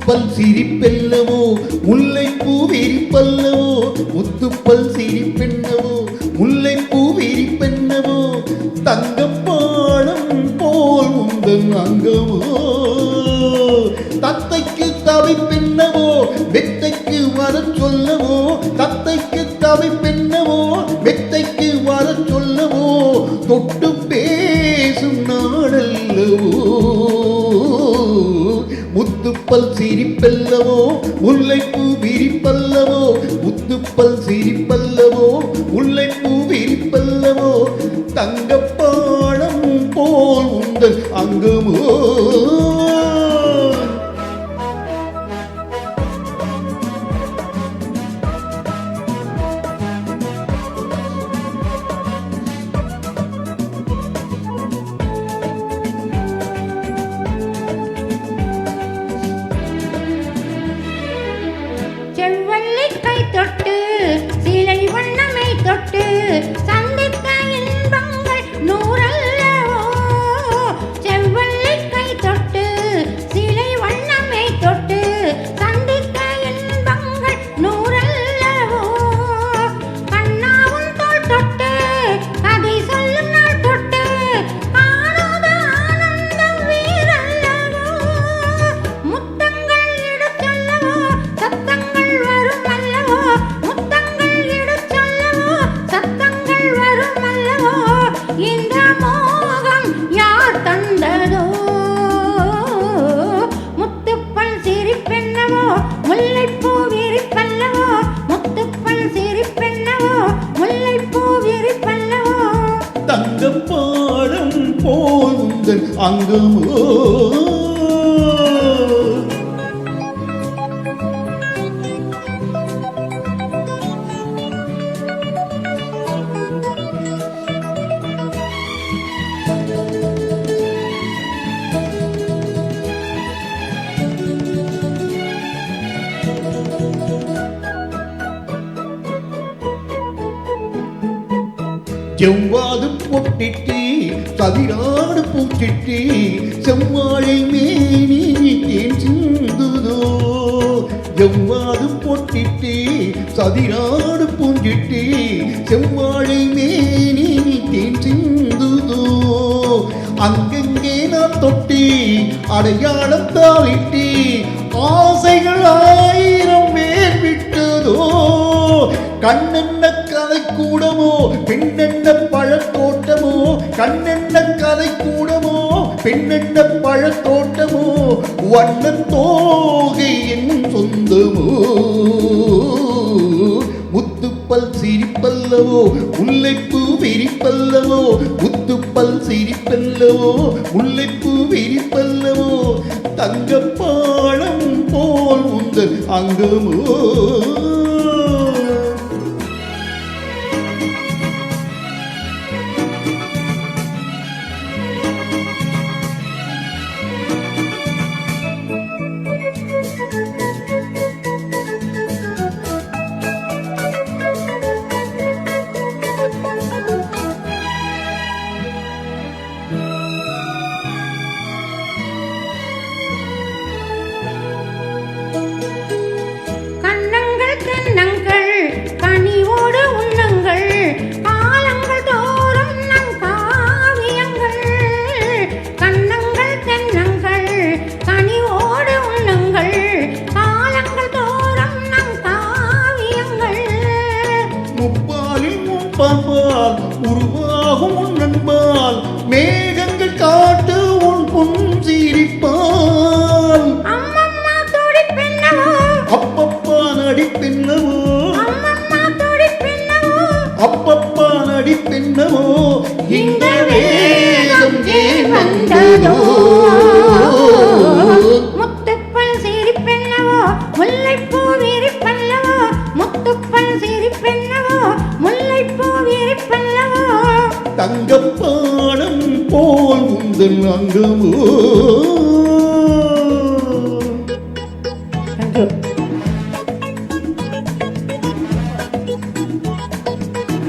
முத்துப்பல் சிரிப்பெல்லவோ முல்லைப்பூ விரிப்பல்லவோ முத்துப்பல் சிரிப்பென்னவோ முல்லைப்பூ விரிப்பென்னவோ தங்கப்பாடம் போல் உந்தன் அங்கமோ தத்தைக்கு தவை பெண்ணவோ வெத்தைக்கு வர சொல்லவோ தத்தைக்கு தவை பெண்ணவோ வெத்தைக்கு வர சொல்லவோ தொட்டு பேசும் நாடல்லவோ முத்துப்பல் சிரிப்பல்லவோ முல்லைப்பூ விரிப்பல்லவோ முத்துப்பல் சிரிப்பல்லவோ முல்லைப்பூ விரிப்பல்லவோ தங்கப்பாடம் போல் உந்தன் அங்கமோ செவ்வள்ளி கை தொட்டு சிலை வண்ணமை தொட்டு சந்தித்த இன்பங்கள் நூறல்லவோ செவ்வள்ளி கை தொட்டு சிலை வண்ணமை தொட்டு சந்தித்த இன்பங்கள் நூறல்லவோ கண்ணாவும் தோள் தொட்டு கதை சொல்லும் நாள் தொட்டு காணாத ஆனந்தம் வீரல்லவோ முத்தங்கள் எடுத்தல்லவோ சத்தங்கள் வரும் அல்லவோ முத்தங்கள் எடுத்தல்லவோ சத்தங்கள் வரும் அல்லவோ இந்த மோகம் யார் தந்ததோ முத்துப்பல் சிரிப்பென்னவோ முல்லைப்பூ விரிப்பல்லவோ முத்துப்பல் சிரிப்பென்னவோ முல்லைப்பூ விரிப்பல்லவோ தங்கப்பாடம் போல் உந்தன் அங்கமோ செவ்வாது பொட்டிட்டி சதிராடு பூச்சிட்டி செவ்வாழை மேனி தேன் சிந்துதோ செவ்வாது பொட்டிட்டி சதிராடு பூஞ்சிட்டி செவ்வாழை மேனி தேன் சிந்துதோ அங்கெங்கே நான் தொட்டி அடையாளம் தாளிட்டி ஆசைகள் ஆயிரம் பேர் விட்டதோ கண்ணென்ன கதை கூடமோ பெண்ணென்ன பழத்தோட்டமோ கண்ணென்ன கதை கூடமோ பெண்ணென்ன பழத்தோட்டமோ வண்ணன் தோகை என் சொந்தமோ முத்துப்பல் சிரிப்பல்லவோ முல்லைப்பூ விரிப்பல்லவோ முத்துப்பல் சிரிப்பல்லவோ முல்லைப்பூ விரிப்பல்லவோ தங்கப்பாடம் போல் உந்தன் அங்கமோ தென்னங்கள் கனிவோடு உண்ணங்கள் காலங்கள் தோறும் நம் காவியங்கள் கண்ணங்கள் தென்னங்கள் கனிவோடு உண்ணங்கள் காலங்கள் தோறும் நம் காவியங்கள் முப்பாலில் முப்பால் உருவாகும் உன் நண்பால் மேகங்கள் காட்டு உன் புன்சிரிப்பால் அம்மம்மா துடிப்பென்னவோ அப்பப்பா நடிப்பென்னவோ அம்மம்மா துடிப்பென்னவோ அப்பப்பா நடிப்பென்னவோ இந்த வேகம் ஏன் வந்ததோ முத்துப்பல் சிரிப்பென்னவோ முல்லைப்பூ விரிப்பல்லவோ முத்துப்பல் சிரிப்பென்னவோ முல்லைப்பூ விரிப்பல்லவோ தங்கப்பாடம் போல் உந்தன் அங்கமோ. Thank you.